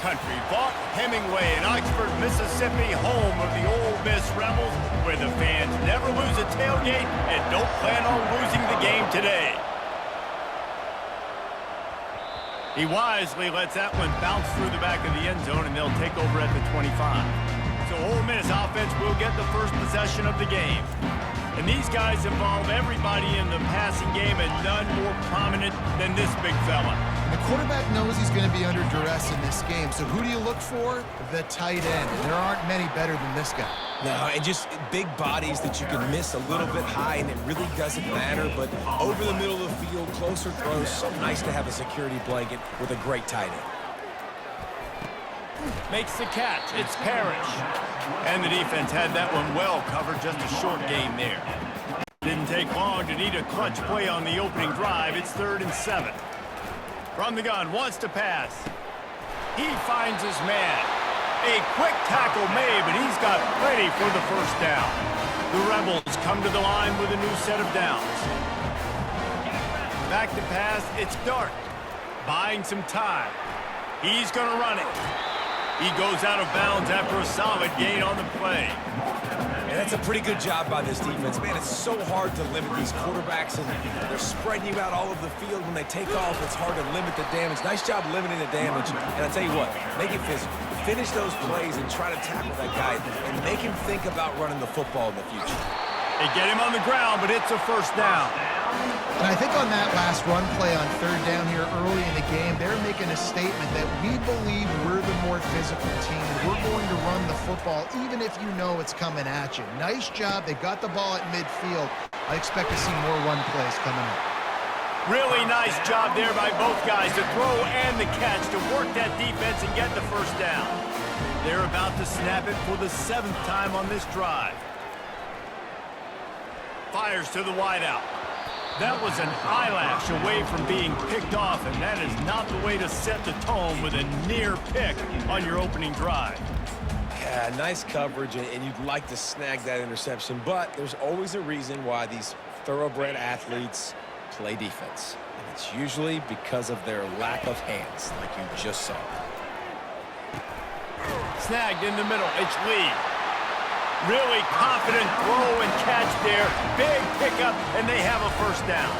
country, Vaught Hemingway in Oxford, Mississippi, home of the Ole Miss Rebels, where the fans never lose a tailgate and don't plan on losing the game today. He wisely lets that one bounce through the back of the end zone, and they'll take over at the 25. So Ole Miss offense will get the first possession of the game. And these guys involve everybody in the passing game, and none more prominent than this big fella. The quarterback knows he's going to be under duress in this game, so who do you look for? The tight end. And there aren't many better than this guy. No, and just big bodies that you can miss a little bit high, and it really doesn't matter. But over the middle of the field, closer throws, so nice to have a security blanket with a great tight end. Makes the catch. It's Parrish. And the defense had that one well covered. Just a short gain there. Didn't take long to need a clutch play on the opening drive. It's 3rd and 7. From the gun, wants to pass. He finds his man. A quick tackle made, but he's got plenty for the first down. The Rebels come to the line with a new set of downs. Back to pass, it's Dart. Buying some time. He's going to run it. He goes out of bounds after a solid gain on the play. And that's a pretty good job by this defense. Man, it's so hard to limit these quarterbacks, and they're spreading you out all over the field. When they take off, it's hard to limit the damage. Nice job limiting the damage. And I tell you what, make it physical. Finish those plays and try to tackle that guy and make him think about running the football in the future. They get him on the ground, but it's a first down. And I think on that last run play on 3rd down here early in the game, they're making a statement that we believe we're the more physical team, and we're going to run the football even if you know it's coming at you. Nice job. They got the ball at midfield. I expect to see more run plays coming up. Really nice job there by both guys to throw and the catch to work that defense and get the first down. They're about to snap it for the 7th time on this drive. Fires to the wideout. That was an eyelash away from being picked off, and that is not the way to set the tone with a near pick on your opening drive. Yeah, nice coverage, and you'd like to snag that interception, but there's always a reason why these thoroughbred athletes play defense. And it's usually because of their lack of hands, like you just saw. Snagged in the middle. It's Lee. Really confident throw and catch there. Big pickup, and they have a first down.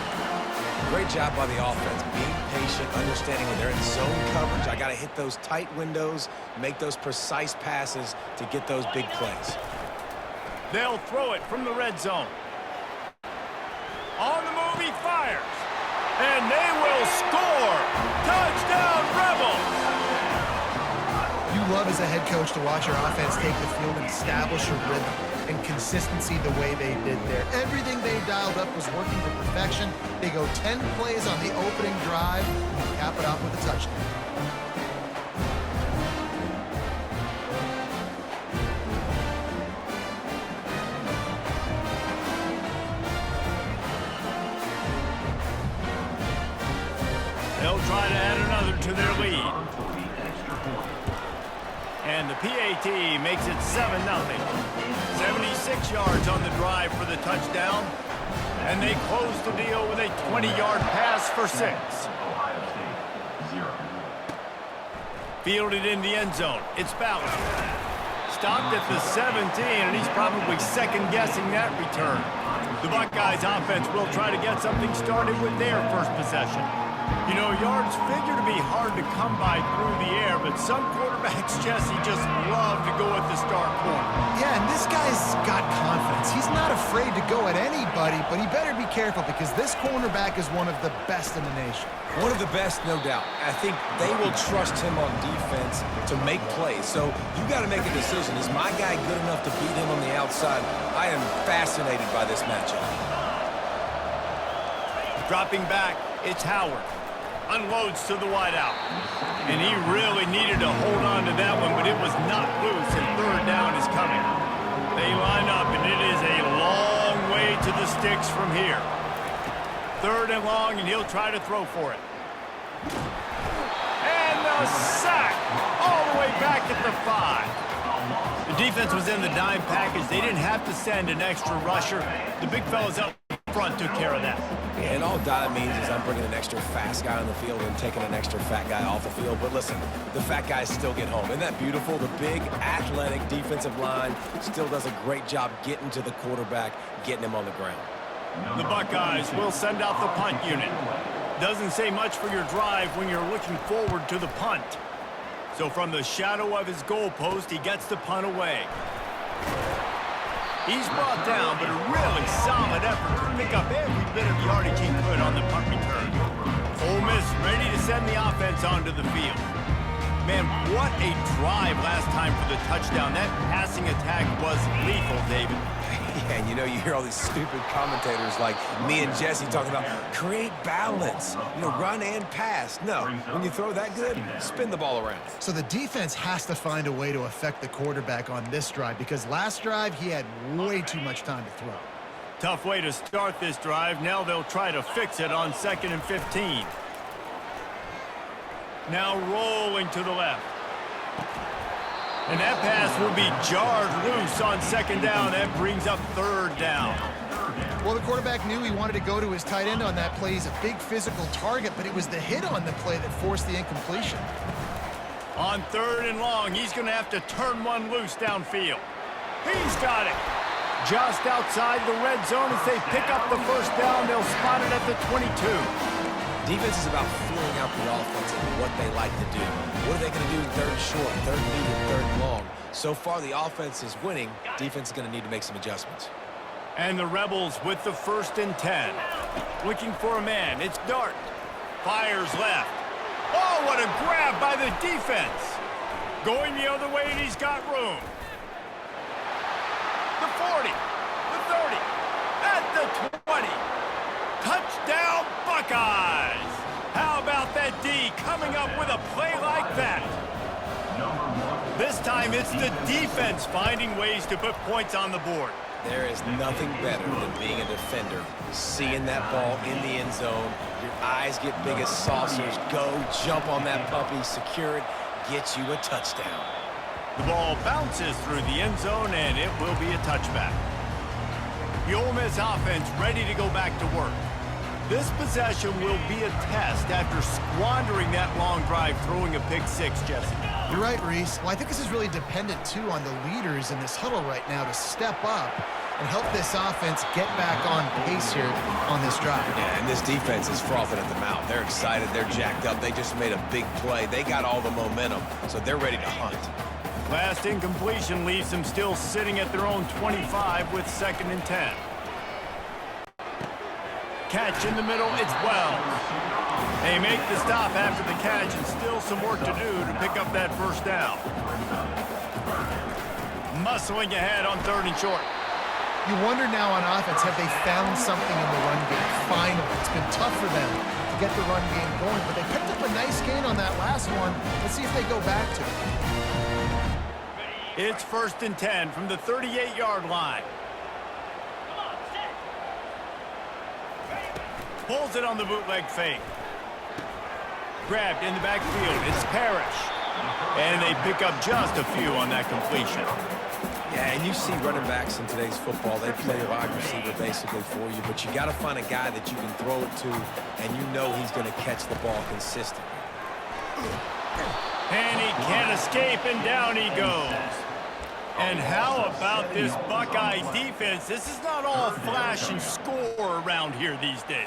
Great job by the offense. Being patient, understanding when they're in zone coverage. I got to hit those tight windows, make those precise passes to get those big plays. They'll throw it from the red zone. On the move, he fires. And they will score. Touchdown, Rebels! You love as a head coach to watch your offense take the field and establish a rhythm and consistency the way they did there. Everything they dialed up was working to perfection. They go 10 plays on the opening drive and cap it off with a touchdown. They'll try to add another to their lead. And the PAT makes it 7-0. 76 yards on the drive for the touchdown. And they close the deal with a 20-yard pass for 6. Fielded in the end zone. It's Ballard. Stopped at the 17, and he's probably second-guessing that return. The Buckeyes offense will try to get something started with their first possession. You know, yards figure to be hard to come by through the air, but some quarterbacks, Jesse, just love to go at the start point. Yeah, and this guy's got confidence. He's not afraid to go at anybody, but he better be careful because this cornerback is one of the best in the nation. One of the best, no doubt. I think they will trust him on defense to make plays. So you got to make a decision. Is my guy good enough to beat him on the outside? I am fascinated by this matchup. Dropping back, it's Howard. Unloads to the wideout. And he really needed to hold on to that one, but it was not loose, and 3rd down is coming. They line up, and it is a long way to the sticks from here. 3rd and long, and he'll try to throw for it. And the sack all the way back at the 5. The defense was in the dime package. They didn't have to send an extra rusher. The big fellas up front took care of that. And all dime means is I'm bringing an extra fast guy on the field and taking an extra fat guy off the field. But listen, the fat guys still get home. Isn't that beautiful? The big, athletic defensive line still does a great job getting to the quarterback, getting him on the ground. The Buckeyes will send out the punt unit. Doesn't say much for your drive when you're looking forward to the punt. So from the shadow of his goalpost, he gets the punt away. He's brought down, but a really solid effort to pick up every bit of yardage he could on the punt return. Ole Miss ready to send the offense onto the field. Man, what a drive last time for the touchdown. That passing attack was lethal, David. Yeah, and you hear all these stupid commentators like me and Jesse talking about create balance, run and pass. No, when you throw that good, spin the ball around. So the defense has to find a way to affect the quarterback on this drive because last drive he had way too much time to throw. Tough way to start this drive. Now they'll try to fix it on 2nd and 15. Now rolling to the left. And that pass will be jarred loose on 2nd down. That brings up 3rd down. Well, the quarterback knew he wanted to go to his tight end on that play. He's a big physical target, but it was the hit on the play that forced the incompletion. On 3rd and long, he's going to have to turn one loose downfield. He's got it. Just outside the red zone as they pick up the 1st down. They'll spot it at the 22. Defense is about feeling out the offense and what they like to do. What are they going to do in 3rd short, 3rd medium, 3rd long? So far, the offense is winning. Defense is going to need to make some adjustments. And the Rebels with the 1st and 10. Looking for a man. It's Dart. Fires left. Oh, what a grab by the defense. Going the other way, and he's got room. The 40. The 30. At the 20. Touchdown, Buckeyes! How about that D coming up with a play like that? This time it's the defense finding ways to put points on the board. There is nothing better than being a defender. Seeing that ball in the end zone, your eyes get big as saucers. Go, jump on that puppy, secure it, get you a touchdown. The ball bounces through the end zone, and it will be a touchback. The Ole Miss offense ready to go back to work. This possession will be a test after squandering that long drive, throwing a pick 6, Jesse. You're right, Reese. Well, I think this is really dependent, too, on the leaders in this huddle right now to step up and help this offense get back on pace here on this drive. Yeah, and this defense is frothing at the mouth. They're excited. They're jacked up. They just made a big play. They got all the momentum, so they're ready to hunt. Last incompletion leaves them still sitting at their own 25 with 2nd and 10. Catch in the middle, it's Wells. They make the stop after the catch, and still some work to do to pick up that 1st down. Muscling ahead on 3rd and short. You wonder now on offense, have they found something in the run game? Finally, it's been tough for them to get the run game going, but they picked up a nice gain on that last one. Let's see if they go back to it. It's 1st and 10 from the 38-yard line. Pulls it on the bootleg fake. Grabbed in the backfield. It's Parrish. And they pick up just a few on that completion. Yeah, and you see running backs in today's football, they play a wide receiver basically for you, but you got to find a guy that you can throw it to, and you know he's going to catch the ball consistently. And he can't escape, and down he goes. And how about this Buckeye defense? This is not all flash and score around here these days.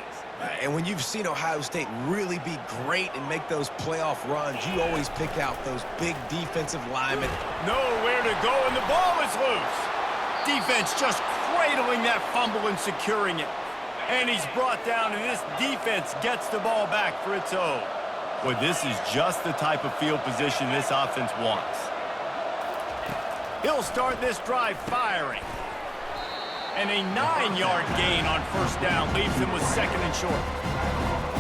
And when you've seen Ohio State really be great and make those playoff runs, you always pick out those big defensive linemen. Nowhere to go, and the ball is loose. Defense just cradling that fumble and securing it. And he's brought down, and this defense gets the ball back for its own. Boy, this is just the type of field position this offense wants. He'll start this drive firing. And a 9-yard gain on 1st down leaves him with 2nd and short.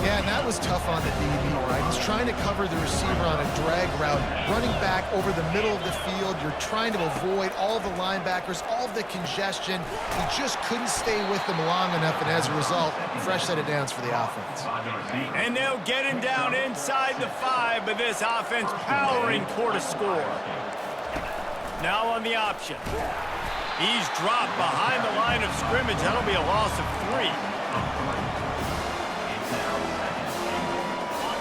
Yeah, and that was tough on the DB, right? He's trying to cover the receiver on a drag route, running back over the middle of the field. You're trying to avoid all the linebackers, all the congestion. He just couldn't stay with them long enough, and as a result, fresh set of downs for the offense. And they'll get him down inside the 5, but this offense powering toward a score. Now on the option. He's dropped behind the line of scrimmage. That'll be a loss of 3.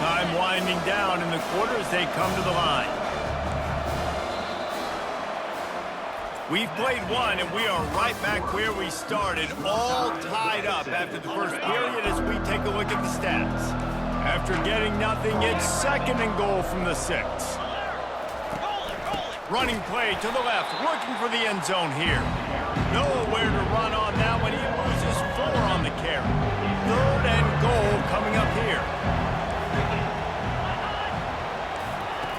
Time winding down in the quarter as they come to the line. We've played one, and we are right back where we started, all tied up after the first period as we take a look at the stats. After getting nothing, it's 2nd and goal from the 6. Running play to the left, looking for the end zone here. Nowhere to run on that one. He loses 4 on the carry. 3rd and goal coming up here.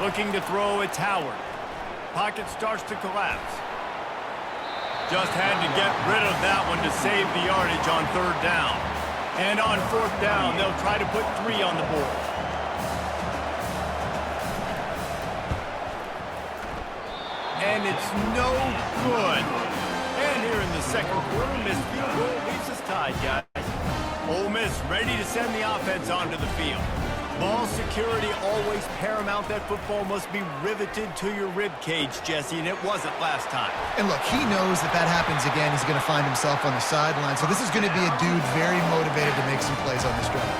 Looking to throw, it's Howard. Pocket starts to collapse. Just had to get rid of that one to save the yardage on 3rd down. And on 4th down, they'll try to put 3 on the board. And it's no good. And here in the 2nd quarter, missed field goal leaves us tied, guys. Ole Miss ready to send the offense onto the field. Ball security always paramount. That football must be riveted to your rib cage, Jesse, and it wasn't last time. And look, he knows that happens again. He's going to find himself on the sideline. So this is going to be a dude very motivated to make some plays on this drive.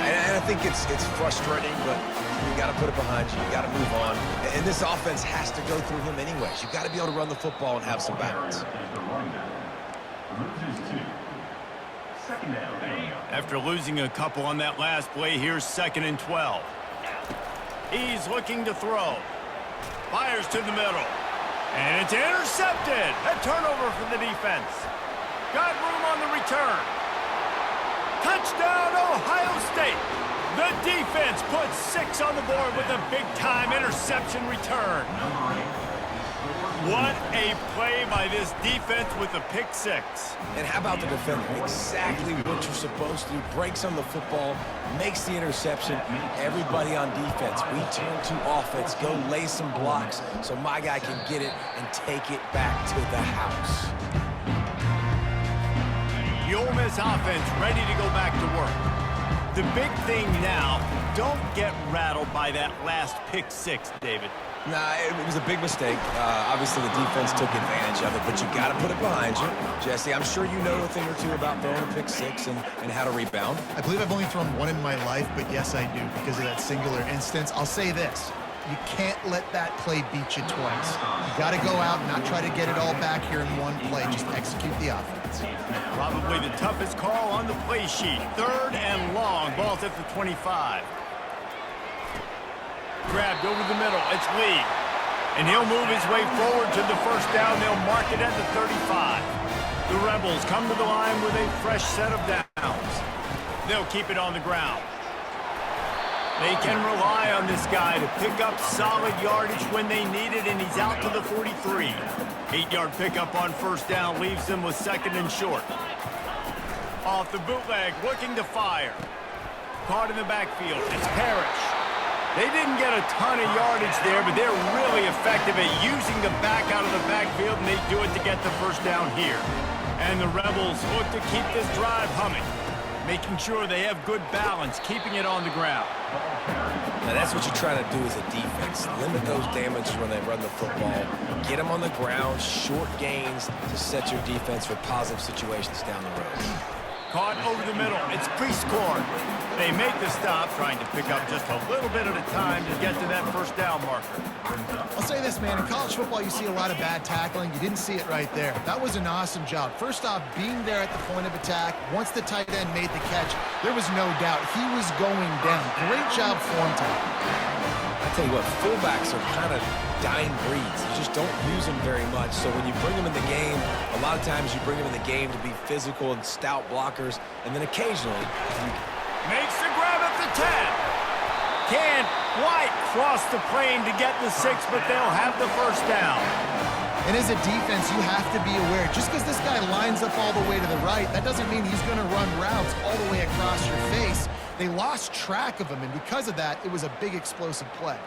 Yeah, and I think it's frustrating, but you got to put it behind you. You got to move on. And this offense has to go through him anyways. You got to be able to run the football and have some balance. After losing a couple on that last play, here's 2nd and 12. He's looking to throw. Fires to the middle. And it's intercepted. A turnover for the defense. Got room on the return. Touchdown, Ohio State. The defense puts 6 on the board with a big-time interception return. What a play by this defense with a pick 6. And how about the defender? Exactly what you're supposed to do. Breaks on the football, makes the interception. Everybody on defense, we turn to offense. Go lay some blocks so my guy can get it and take it back to the house. The Ole Miss offense ready to go back to work. The big thing now, don't get rattled by that last pick 6, David. Nah, it was a big mistake. Obviously, the defense took advantage of it, but you got to put it behind you. Jesse, I'm sure you know a thing or two about throwing a pick 6 and how to rebound. I believe I've only thrown 1 in my life, but yes, I do because of that singular instance. I'll say this. You can't let that play beat you twice. You got to go out and not try to get it all back here in one play. Just execute the offense. Probably the toughest call on the play sheet. 3rd and long. Ball's at the 25. Grabbed over the middle. It's Lee. And he'll move his way forward to the 1st down. They'll mark it at the 35. The Rebels come to the line with a fresh set of downs. They'll keep it on the ground. They can rely on this guy to pick up solid yardage when they need it, and he's out to the 43. 8-yard pickup on 1st down leaves them with 2nd and short. Off the bootleg, looking to fire. Caught in the backfield. It's Parrish. They didn't get a ton of yardage there, but they're really effective at using the back out of the backfield, and they do it to get the 1st down here. And the Rebels look to keep this drive humming, making sure they have good balance, keeping it on the ground. Now that's what you try to do as a defense. Limit those damages when they run the football. Get them on the ground, short gains to set your defense for positive situations down the road. Caught over the middle. It's Prieskorn. They make the stop, trying to pick up just a little bit at a time to get to that 1st down marker. I'll say this, man. In college football, you see a lot of bad tackling. You didn't see it right there. That was an awesome job. First off, being there at the point of attack. Once the tight end made the catch, there was no doubt he was going down. Great job form time. I tell you what, fullbacks are kind of dying breeds. You just don't use them very much. So when you bring them in the game, a lot of times you bring them in the game to be physical and stout blockers, and then occasionally makes the grab at the 10. Can't quite cross the plane to get the 6, but they'll have the 1st down. And as a defense, you have to be aware. Just because this guy lines up all the way to the right, that doesn't mean he's going to run routes all the way across your face. They lost track of him, and because of that, it was a big explosive play.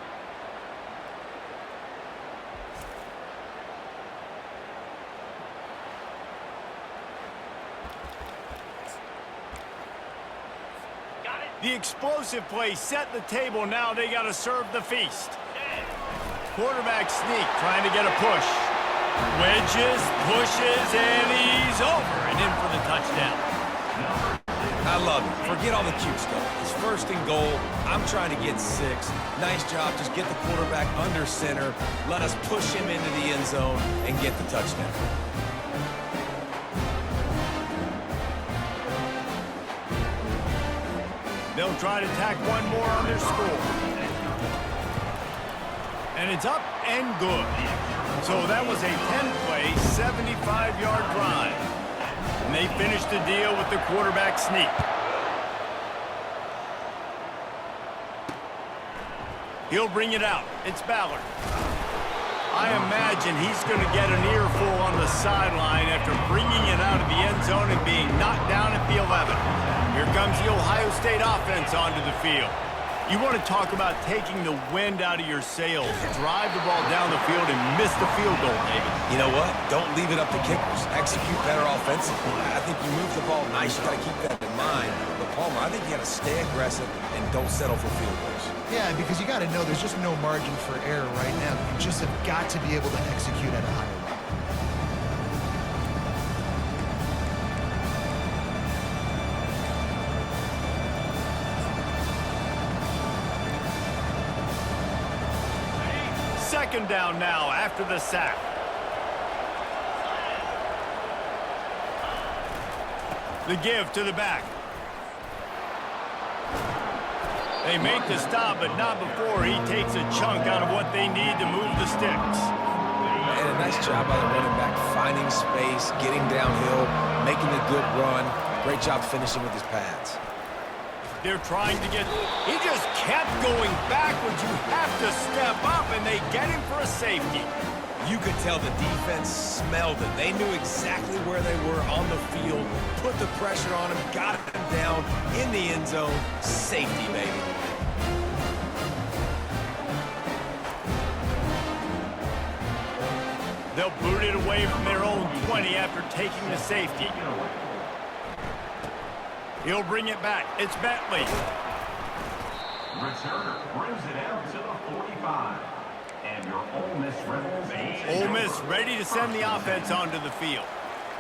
The explosive play set the table. Now they got to serve the feast. Quarterback sneak, trying to get a push. Wedges, pushes, and he's over and in for the touchdown. I love it. Forget all the cute stuff. It's first and goal. I'm trying to get 6. Nice job. Just get the quarterback under center. Let us push him into the end zone and get the touchdown. They'll try to tack one more on their score. And it's up and good. So that was a 10-play, 75-yard drive. And they finished the deal with the quarterback sneak. He'll bring it out. It's Ballard. I imagine he's going to get an earful on the sideline after bringing it out of the end zone and being knocked down at the 11. Here comes the Ohio State offense onto the field. You want to talk about taking the wind out of your sails. Drive the ball down the field and miss the field goal, David. You know what? Don't leave it up to kickers. Execute better offensively. I think you move the ball nice. You got to keep that in mind. But Palmer, I think you got to stay aggressive and don't settle for field goals. Yeah, because you got to know there's just no margin for error right now. You just have got to be able to execute at a higher level. Second down now after the sack. The give to the back. They make the stop, but not before he takes a chunk out of what they need to move the sticks. And a nice job by the running back, finding space, getting downhill, making a good run. Great job finishing with his pads. They're trying to get... He just kept going backwards. You have to step up, and they get him for a safety. You could tell the defense smelled it. They knew exactly where they were on the field, put the pressure on him, got him down in the end zone. Safety, baby. They'll boot it away from their own 20 after taking the safety. He'll bring it back. It's Bentley. Returner brings it out to the 45. And your Ole Miss Rebels. Ole Miss ready to send the offense onto the field.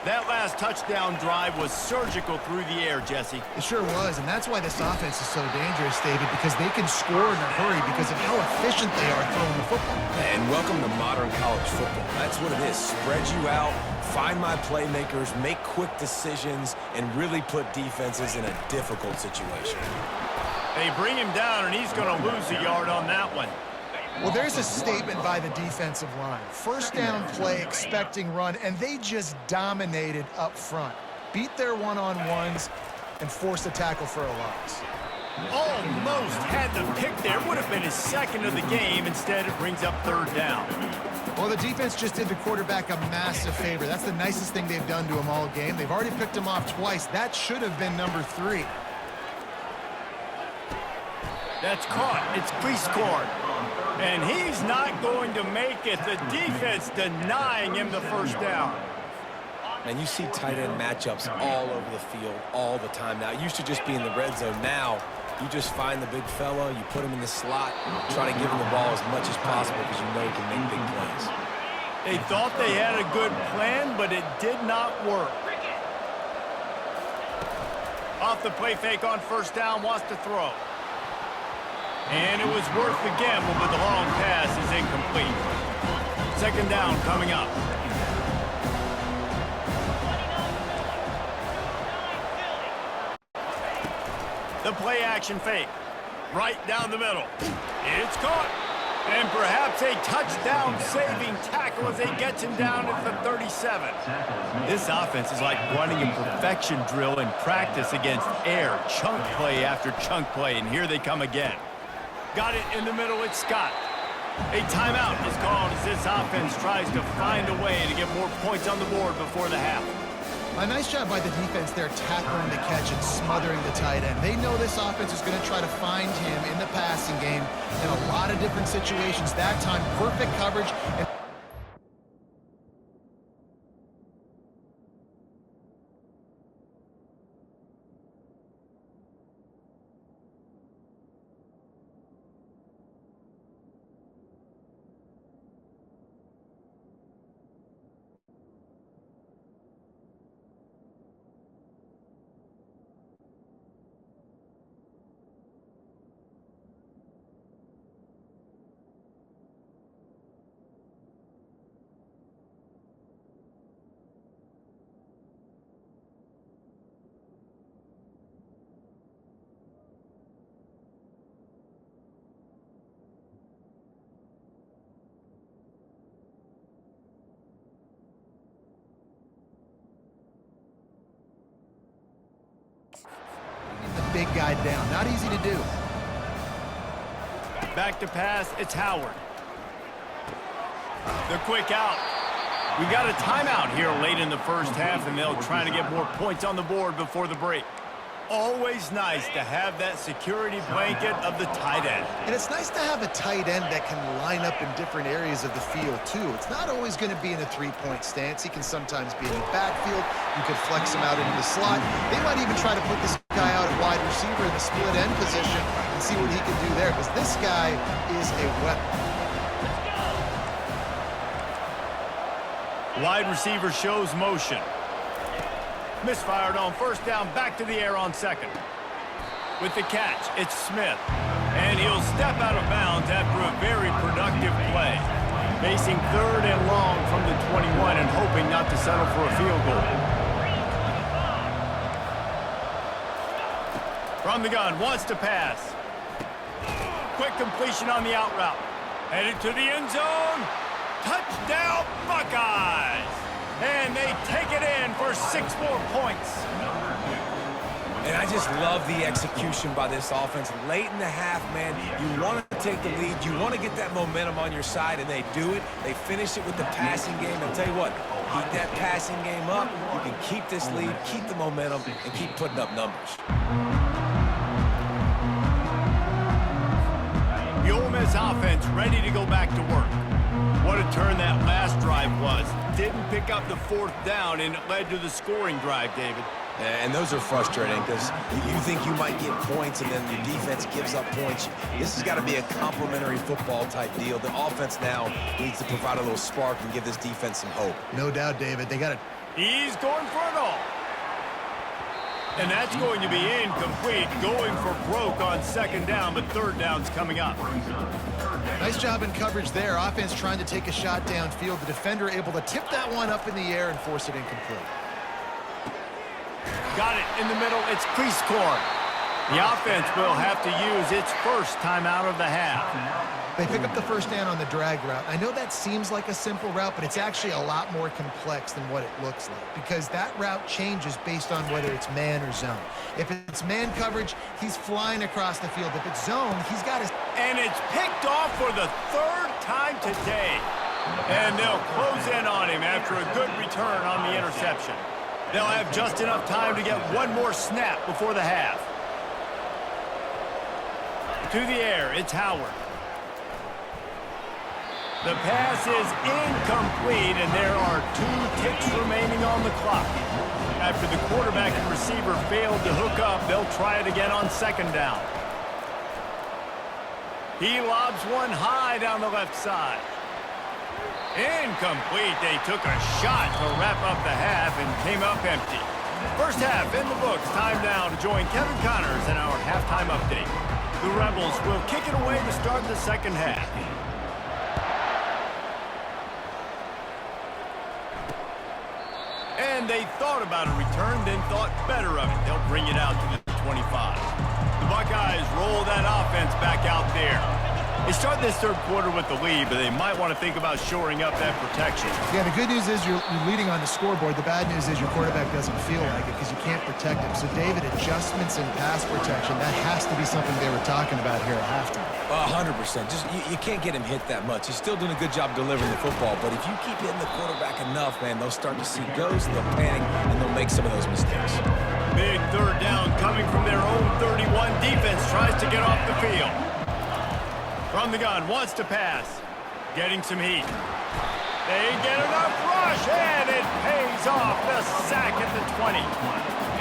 That last touchdown drive was surgical through the air, Jesse. It sure was, and that's why this offense is so dangerous, David, because they can score in a hurry because of how efficient they are throwing the football. And welcome to modern college football. That's what it is. Spread you out, find my playmakers, make quick decisions, and really put defenses in a difficult situation. They bring him down, and he's going to lose a yard on that one. Well, there's a statement by the defensive line. First down play, expecting run, and they just dominated up front. Beat their one-on-ones and forced a tackle for a loss. Almost had the pick there. Would have been his second of the game. Instead, it brings up third down. Well, the defense just did the quarterback a massive favor. That's the nicest thing they've done to him all game. They've already picked him off twice. That should have been number 3. That's caught. It's Cleescorn. And he's not going to make it. The defense denying him the first down. And you see tight end matchups all over the field all the time now. It used to just be in the red zone. Now, you just find the big fella, you put him in the slot, try to give him the ball as much as possible because you know he can make big plays. They thought they had a good plan, but it did not work. Off the play fake on first down, wants to throw. And it was worth the gamble, but the long pass is incomplete. Second down coming up. The play action fake. Right down the middle. It's caught. And perhaps a touchdown-saving tackle as they get him down at the 37. This offense is like running a perfection drill in practice against air. Chunk play after chunk play, and here they come again. Got it in the middle, it's Scott. A timeout is called as this offense tries to find a way to get more points on the board before the half. A nice job by the defense there tackling the catch and smothering the tight end. They know this offense is going to try to find him in the passing game in a lot of different situations. That time, perfect coverage. And guy down. Not easy to do. Back to pass, it's Howard. The quick out. We got a timeout here late in the first half, and they'll try to get more points on the board before the break. Always nice to have that security blanket of the tight end. And it's nice to have a tight end that can line up in different areas of the field, too. It's not always going to be in a three-point stance. He can sometimes be in the backfield. You could flex him out into the slot. They might even try to put this guy out at wide receiver in the split end position and see what he can do there, because this guy is a weapon. Wide receiver shows motion. Misfired on first down, back to the air on second. With the catch, it's Smith. And he'll step out of bounds after a very productive play. Facing third and long from the 21 and hoping not to settle for a field goal. From the gun, wants to pass. Quick completion on the out route. Headed to the end zone. Touchdown, Buckeyes! And they take it in for 6 more points. And I just love the execution by this offense. Late in the half, man, you want to take the lead. You want to get that momentum on your side, and they do it. They finish it with the passing game. And tell you what, keep that passing game up. You can keep this lead, keep the momentum, and keep putting up numbers. The Ole Miss offense ready to go back to work. What a turn that last drive was. Didn't pick up the 4th down, and it led to the scoring drive, David. And those are frustrating because you think you might get points and then your defense gives up points. This has got to be a complimentary football type deal. The offense now needs to provide a little spark and give this defense some hope. No doubt, David. They got to... He's going for it all. And that's going to be incomplete. Going for broke on second down, but third down's coming up. Nice job in coverage there. Offense trying to take a shot downfield. The defender able to tip that one up in the air and force it incomplete. Got it in the middle. It's Prieskorn. The offense will have to use its first timeout of the half. They pick up the first down on the drag route. I know that seems like a simple route, but it's actually a lot more complex than what it looks like, because that route changes based on whether it's man or zone. If it's man coverage, he's flying across the field. If it's zone, he's got his... And it's picked off for the 3rd time today. And they'll close in on him after a good return on the interception. They'll have just enough time to get one more snap before the half. To the air, it's Howard. The pass is incomplete, and there are 2 ticks remaining on the clock. After the quarterback and receiver failed to hook up, they'll try it again on second down. He lobs one high down the left side. Incomplete. They took a shot to wrap up the half and came up empty. First half in the books. Time now to join Kevin Connors in our halftime update. The Rebels will kick it away to start the second half. And they thought about a return, then thought better of it. They'll bring it out to the 25. The Buckeyes roll that offense back out there. They start this third quarter with the lead, but they might want to think about shoring up that protection. Yeah, the good news is you're leading on the scoreboard. The bad news is your quarterback doesn't feel like it because you can't protect him. So, David, adjustments in pass protection, that has to be something they were talking about here at halftime. 100%. Just you can't get him hit that much. He's still doing a good job delivering the football, but if you keep hitting the quarterback enough, man, they'll start to see ghosts, they'll panic, and they'll make some of those mistakes. Big third down coming from their own 31. Defense tries to get off the field. From the gun, wants to pass. Getting some heat. They get enough rush, and it pays off. The sack at the 20.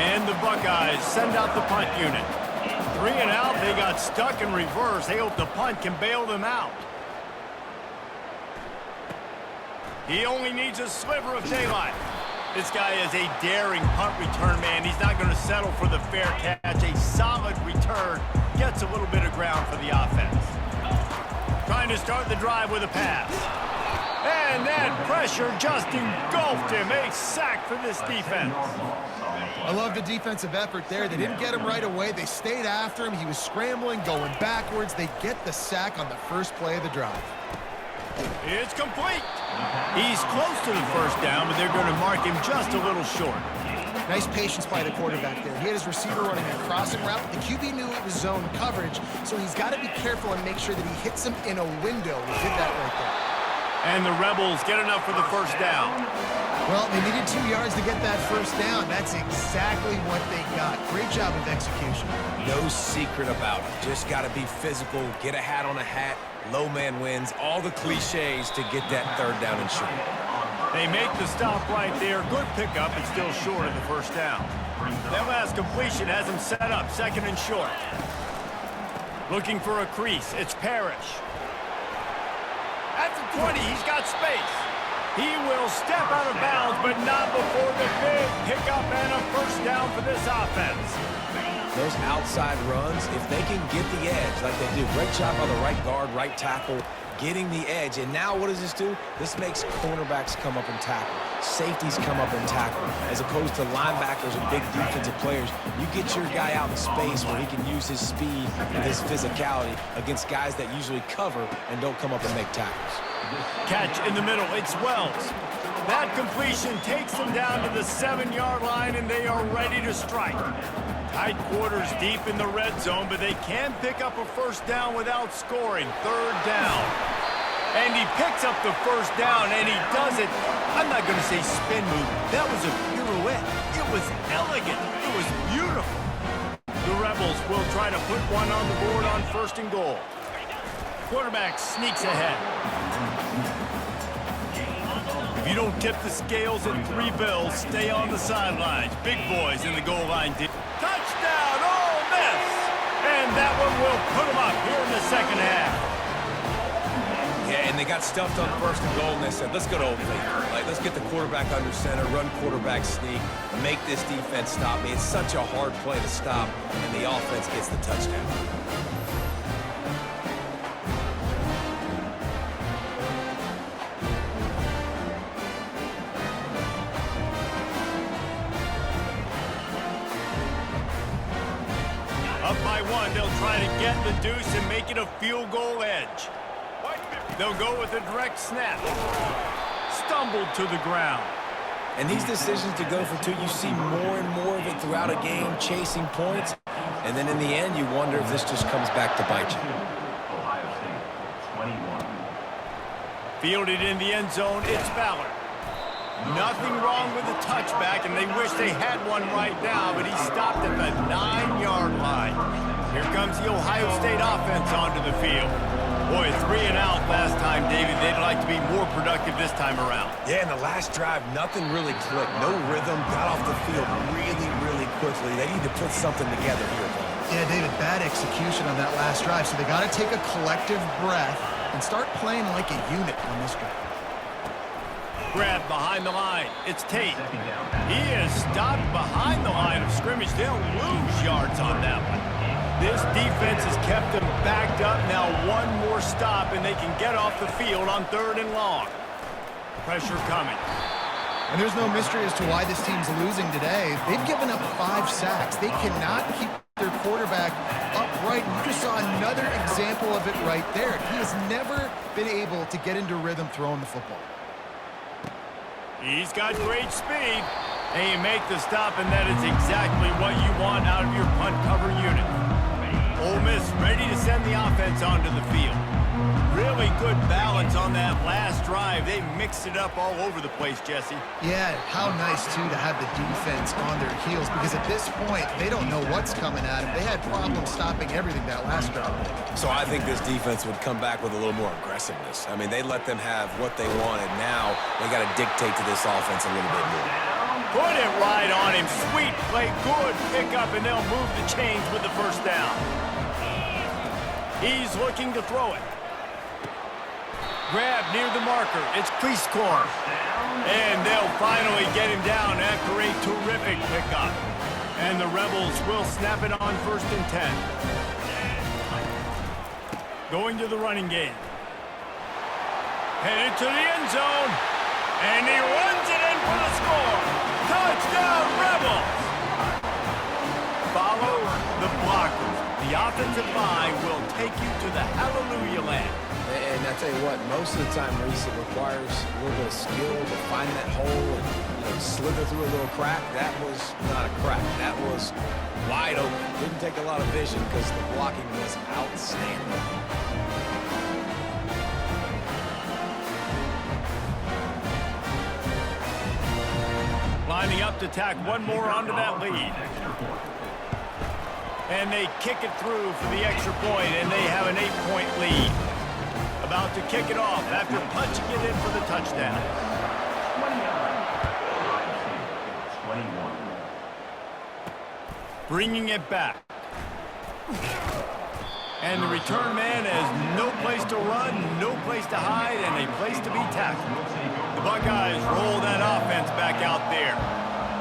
And the Buckeyes send out the punt unit. 3 and out, they got stuck in reverse. They hope the punt can bail them out. He only needs a sliver of daylight. This guy is a daring punt return man. He's not going to settle for the fair catch. A solid return gets a little bit of ground for the offense. Trying to start the drive with a pass. And that pressure just engulfed him. A sack for this defense. I love the defensive effort there. They didn't get him right away. They stayed after him. He was scrambling, going backwards. They get the sack on the first play of the drive. It's complete. He's close to the first down, but they're going to mark him just a little short. Nice patience by the quarterback there. He had his receiver running a crossing route. The QB knew it was zone coverage, so he's got to be careful and make sure that he hits him in a window. He did that right there. And the Rebels get enough for the first down. Well, they needed 2 yards to get that first down. That's exactly what they got. Great job of execution. No secret about it. Just got to be physical, get a hat on a hat, low man wins, all the cliches to get that third down and short. They make the stop right there. Good pickup, but still short of the first down. That last completion has him set up, second and short. Looking for a crease. It's Parrish. At the 20, he's got space. He will step out of bounds, but not before the big pickup and a first down for this offense. Those outside runs, if they can get the edge like they do, great job by the right guard, right tackle, getting the edge. And now what does this do? This makes cornerbacks come up and tackle. Safeties come up and tackle. As opposed to linebackers and big defensive players, you get your guy out in space where he can use his speed and his physicality against guys that usually cover and don't come up and make tackles. Catch in the middle. It's Wells. That completion takes them down to the 7-yard line, and they are ready to strike. Tight quarters deep in the red zone, but they can pick up a first down without scoring. Third down. And he picks up the first down, and he does it. I'm not going to say spin move. That was a pirouette. It was elegant. It was beautiful. The Rebels will try to put one on the board on first and goal. Quarterback sneaks ahead. If you don't tip the scales at 3 bills, stay on the sidelines. Big boys in the goal line. Touchdown, Ole Miss! And that one will put them up here in the second half. Yeah, and they got stuffed on first and goal, and they said, let's go to Old Faithful. Like, let's get the quarterback under center, run quarterback sneak, make this defense stop me. It's such a hard play to stop, and the offense gets the touchdown. Up by 1, they'll try to get the deuce and make it a field goal edge. They'll go with a direct snap. Stumbled to the ground. And these decisions to go for 2, you see more and more of it throughout a game, chasing points. And then in the end, you wonder if this just comes back to bite you. Ohio State, 21. Fielded in the end zone, it's Ballard. Nothing wrong with the touchback, and they wish they had one right now, but he stopped at the 9-yard line. Here comes the Ohio State offense onto the field. Boy, 3 and out last time, David. They'd like to be more productive this time around. Yeah, in the last drive, nothing really clicked. No rhythm, got off the field really, really quickly. They need to put something together here. Yeah, David, bad execution on that last drive, so they got to take a collective breath and start playing like a unit on this drive. Grab behind the line. It's Tate. He is stopped behind the line of scrimmage. They'll lose yards on that one. This defense has kept them backed up. Now one more stop, and they can get off the field on 3rd and long. Pressure coming. And there's no mystery as to why this team's losing today. They've given up 5 sacks. They cannot keep their quarterback upright. You just saw another example of it right there. He has never been able to get into rhythm throwing the football. He's got great speed. And you make the stop, and that is exactly what you want out of your punt cover unit. Ole Miss ready to send the offense onto the field. Really good balance on that last drive. They mixed it up all over the place, Jesse. Yeah, how nice, too, to have the defense on their heels, because at this point, they don't know what's coming at them. They had problems stopping everything that last drive. So I think this defense would come back with a little more aggressiveness. I mean, they let them have what they wanted. Now they got to dictate to this offense a little bit more. Put it right on him. Sweet play, good pickup, and they'll move the chains with the first down. He's looking to throw it. Grab near the marker. It's Cleescorn. And they'll finally get him down after a terrific pickup. And the Rebels will snap it on 1st and 10. Going to the running game. Headed to the end zone. And he runs it in for the score. Touchdown, Rebels! Follow the blockers. The offensive line will take you to the hallelujah land. And now I tell you what, most of the time, Reese, it requires a little bit of skill to find that hole and slither through a little crack. That was not a crack. That was wide open. Didn't take a lot of vision because the blocking was outstanding. Lining up to tack one more onto that lead. And they kick it through for the extra point, and they have an 8-point lead. About to kick it off after punching it in for the touchdown. 21. Bringing it back. And the return man has no place to run, no place to hide, and a place to be tackled. The Buckeyes roll that offense back out there.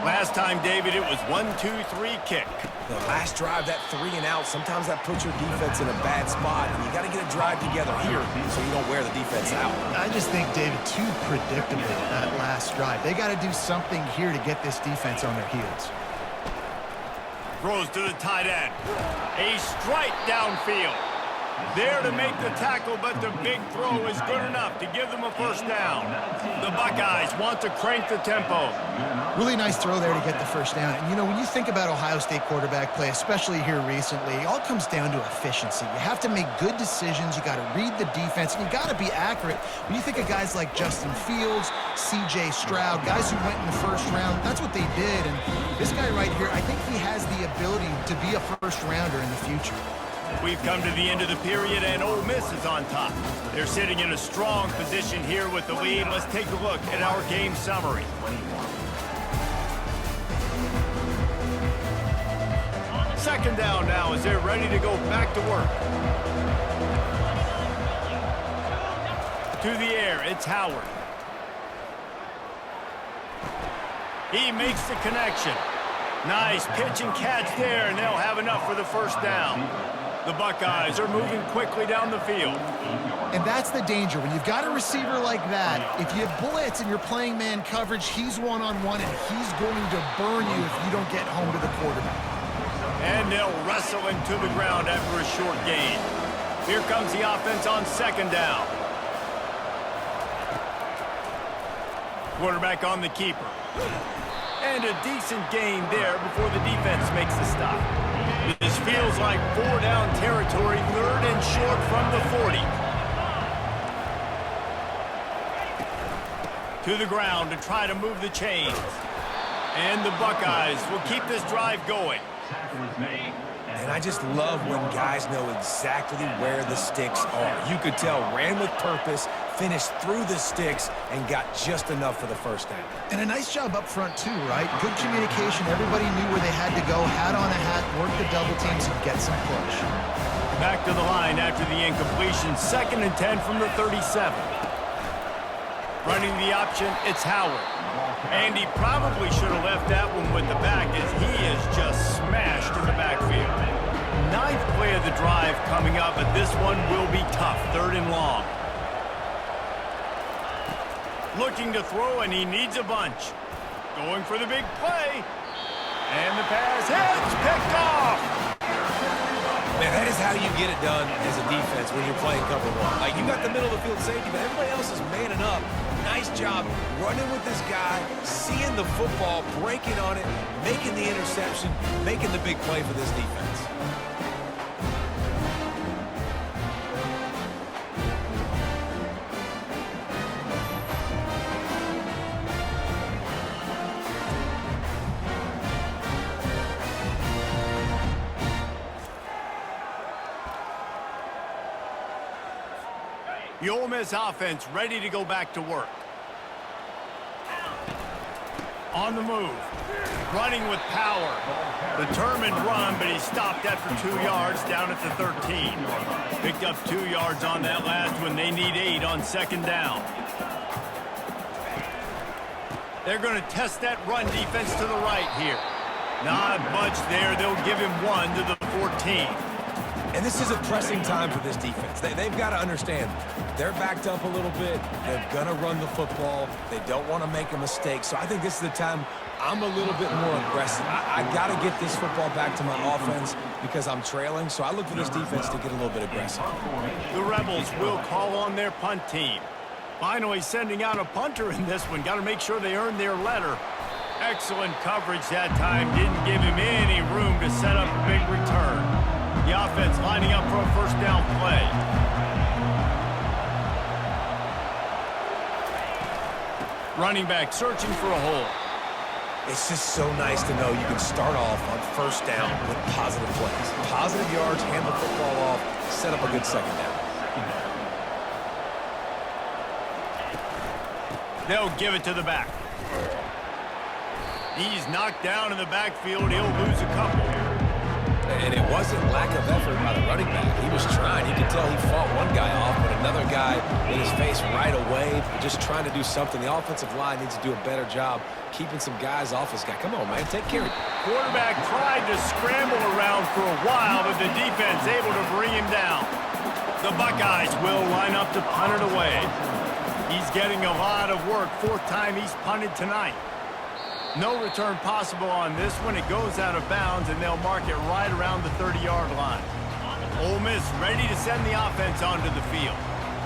Last time, David, it was 1-2-3 kick. The last drive, that 3 and out, sometimes that puts your defense in a bad spot, and you got to get a drive together here so you don't wear the defense out. I just think, David, too predictable that last drive. They got to do something here to get this defense on their heels. Throws to the tight end. A strike downfield. There to make the tackle, but the big throw is good enough to give them a first down. The Buckeyes want to crank the tempo. Really nice throw there to get the first down. And, when you think about Ohio State quarterback play, especially here recently, it all comes down to efficiency. You have to make good decisions. You got to read the defense, and you got to be accurate. When you think of guys like Justin Fields, C.J. Stroud, guys who went in the first round, that's what they did. And this guy right here, I think he has the ability to be a first rounder in the future. We've come to the end of the period, and Ole Miss is on top. They're sitting in a strong position here with the lead. Let's take a look at our game summary. Second down now as they're ready to go back to work. To the air, it's Howard. He makes the connection. Nice pitch and catch there, and they'll have enough for the first down. The Buckeyes are moving quickly down the field. And that's the danger. When you've got a receiver like that, if you blitz and you're playing man coverage, he's one-on-one, and he's going to burn you if you don't get home to the quarterback. And they'll wrestle him to the ground after a short gain. Here comes the offense on second down. Quarterback on the keeper. And a decent gain there before the defense makes the stop. This feels like 4-down territory, third and short from the 40. To the ground to try to move the chains. And the Buckeyes will keep this drive going. And I just love when guys know exactly where the sticks are. You could tell, ran with purpose, finished through the sticks, and got just enough for the first down. And a nice job up front, too, right? Good communication. Everybody knew where they had to go, hat on a hat, work the double teams, and get some push. Back to the line after the incompletion. 2nd and 10 from the 37. Running the option, it's Howard. And he probably should have left that one with the back as he is just smashed in the backfield. 9th play of the drive coming up, but this one will be tough. 3rd and long. Looking to throw, and he needs a bunch. Going for the big play. And the pass hits, picked off. Man, that is how you get it done as a defense when you're playing cover one. Like, you got the middle of the field safety, but everybody else is manning up. Nice job running with this guy, seeing the football, breaking on it, making the interception, making the big play for this defense. The Ole Miss offense ready to go back to work. On the move. Running with power. Determined run, but he stopped after 2 yards down at the 13. Picked up 2 yards on that last one. They need 8 on 2nd down. They're going to test that run defense to the right here. Not much there. They'll give him 1 to the 14. And this is a pressing time for this defense. They've got to understand they're backed up a little bit. They're going to run the football. They don't want to make a mistake. So I think this is the time I'm a little bit more aggressive. I got to get this football back to my offense because I'm trailing. So I look for this defense to get a little bit aggressive. The Rebels will call on their punt team. Finally sending out a punter in this one. Got to make sure they earn their letter. Excellent coverage that time. Didn't give him any room to set up a big return. The offense lining up for a first down play. Running back searching for a hole. It's just so nice to know you can start off on first down with positive plays. Positive yards, hand the football off, set up a good second down. They'll give it to the back. He's knocked down in the backfield. He'll lose a couple. And it wasn't lack of effort by the running back. He was trying. You could tell he fought one guy off, but another guy in his face right away, just trying to do something. The offensive line needs to do a better job keeping some guys off his guy. Come on, man, take care of it. Quarterback tried to scramble around for a while, but the defense able to bring him down. The Buckeyes will line up to punt it away. He's getting a lot of work. Fourth time he's punted tonight. No return possible on this one. It goes out of bounds, and they'll mark it right around the 30-yard line. Ole Miss ready to send the offense onto the field.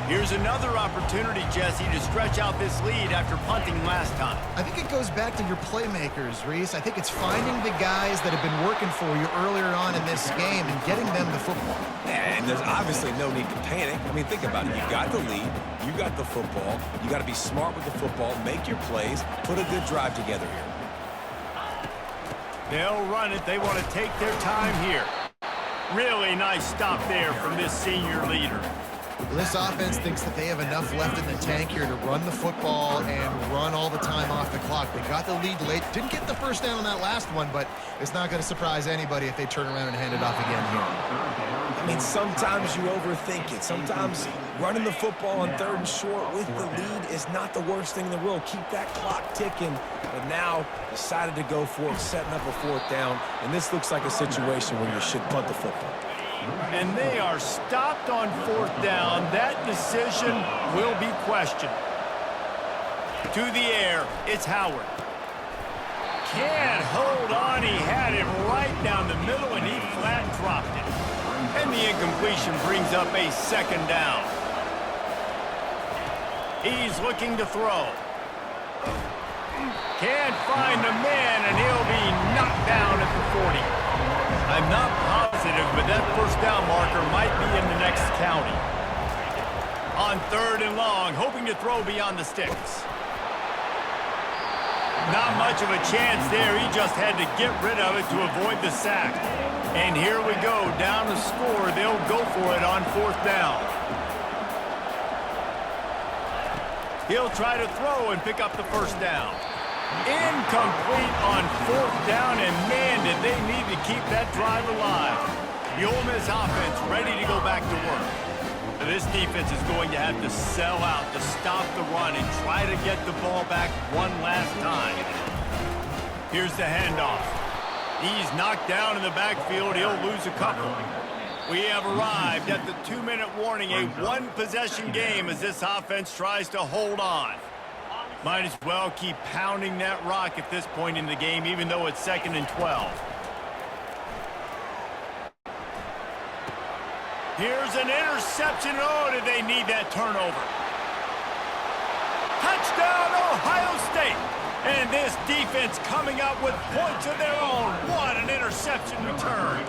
Here's another opportunity, Jesse, to stretch out this lead after punting last time. I think it goes back to your playmakers, Reese. I think it's finding the guys that have been working for you earlier on in this game and getting them the football. And there's obviously no need to panic. I mean, think about it. You got the lead. You got the football. You got to be smart with the football. Make your plays. Put a good drive together here. They'll run it. They want to take their time here. Really nice stop there from this senior leader. This offense thinks that they have enough left in the tank here to run the football and run all the time off the clock. They got the lead late. Didn't get the first down on that last one, but it's not going to surprise anybody if they turn around and hand it off again here. I mean, sometimes you overthink it. Sometimes running the football on third and short with the lead is not the worst thing in the world. Keep that clock ticking. But now decided to go for it, setting up a fourth down. And this looks like a situation where you should punt the football. And they are stopped on fourth down. That decision will be questioned. To the air, it's Howard. Can't hold on. He had it right down the middle, and he flat dropped it. And the incompletion brings up a second down. He's looking to throw. Can't find the man, and he'll be knocked down at the 40. I'm not positive, but that first down marker might be in the next county. On third and long, hoping to throw beyond the sticks. Not much of a chance there. He just had to get rid of it to avoid the sack. And here we go, down the score. They'll go for it on fourth down. He'll try to throw and pick up the first down. Incomplete on fourth down, and man, did they need to keep that drive alive. The Ole Miss offense ready to go back to work. This defense is going to have to sell out to stop the run and try to get the ball back one last time. Here's the handoff. He's knocked down in the backfield. He'll lose a couple. We have arrived at the 2-minute warning, a one-possession game as this offense tries to hold on. Might as well keep pounding that rock at this point in the game, even though it's 2nd and 12. Here's an interception. Oh, did they need that turnover? Touchdown, Ohio State. And this defense coming up with points of their own. What an interception return.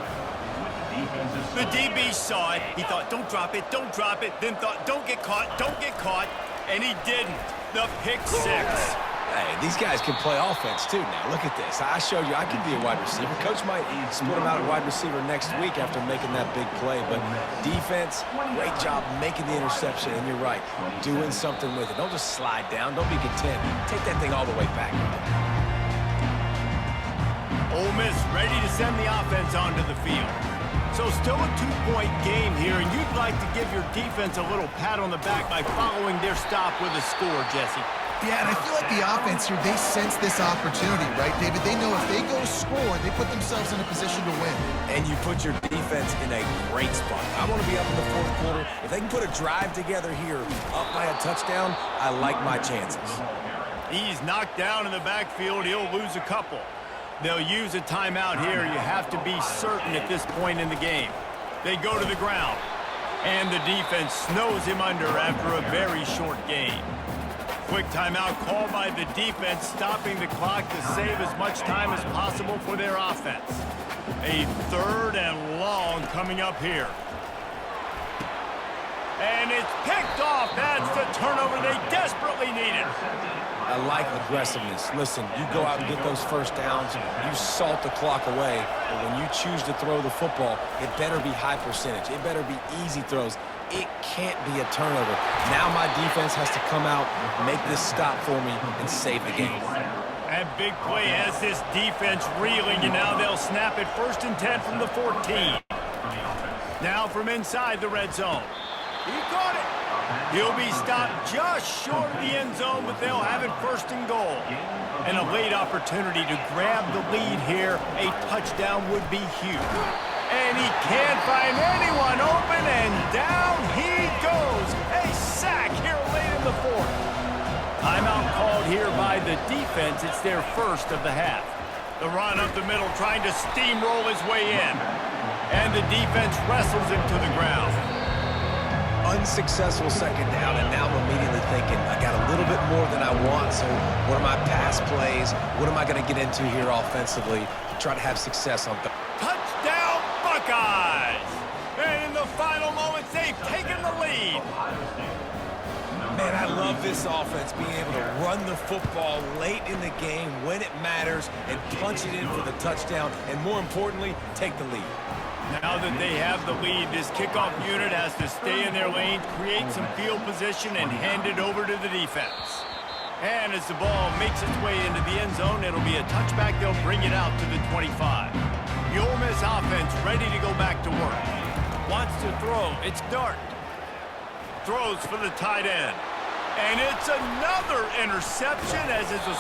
The DB saw it. He thought, don't drop it, then thought, don't get caught, and he didn't. The pick six. Hey, these guys can play offense too now. Look at this. I showed you I can be a wide receiver. Coach might split him out at wide receiver next week after making that big play. But defense, great job making the interception. And you're right, doing something with it. Don't just slide down. Don't be content. Take that thing all the way back. Ole Miss ready to send the offense onto the field. So still a 2-point game here, and you'd like to give your defense a little pat on the back by following their stop with a score, Jesse. Yeah, and I feel like the offense here, they sense this opportunity, right, David? They know if they go score, they put themselves in a position to win. And you put your defense in a great spot. I want to be up in the fourth quarter. If they can put a drive together here, up by a touchdown, I like my chances. He's knocked down in the backfield. He'll lose a couple. They'll use a timeout here. You have to be certain at this point in the game. They go to the ground, and the defense snows him under after a very short gain. Quick timeout called by the defense, stopping the clock to save as much time as possible for their offense. A 3rd and long coming up here. And it's picked off. That's the turnover they desperately needed. I like aggressiveness. Listen, you go out and get those first downs, you salt the clock away, but when you choose to throw the football, it better be high percentage. It better be easy throws. It can't be a turnover. Now my defense has to come out, make this stop for me, and save the game. That big play has this defense reeling, and now they'll snap it 1st and 10 from the 14. Now from inside the red zone. He caught it. He'll be stopped just short of the end zone, but they'll have it 1st and goal. And a late opportunity to grab the lead here. A touchdown would be huge. And he can't find anyone open, and down he goes. A sack here late in the 4th. Timeout called here by the defense. It's their 1st of the half. The run up the middle, trying to steamroll his way in. And the defense wrestles him to the ground. Unsuccessful 2nd down, and now I'm immediately thinking, I got a little bit more than I want, so what are my pass plays? What am I going to get into here offensively to try to have success on the Touchdown, Buckeyes! And in the final moments, they've taken the lead. Man, I love this offense, being able to run the football late in the game when it matters and punch it in for the touchdown, and more importantly, take the lead. Now that they have the lead, this kickoff unit has to stay in their lanes, create some field position, and hand it over to the defense. And as the ball makes its way into the end zone, it'll be a touchback. They'll bring it out to the 25. The Ole Miss offense ready to go back to work. Wants to throw. It's Dart. Throws for the tight end. And it's another interception as it's a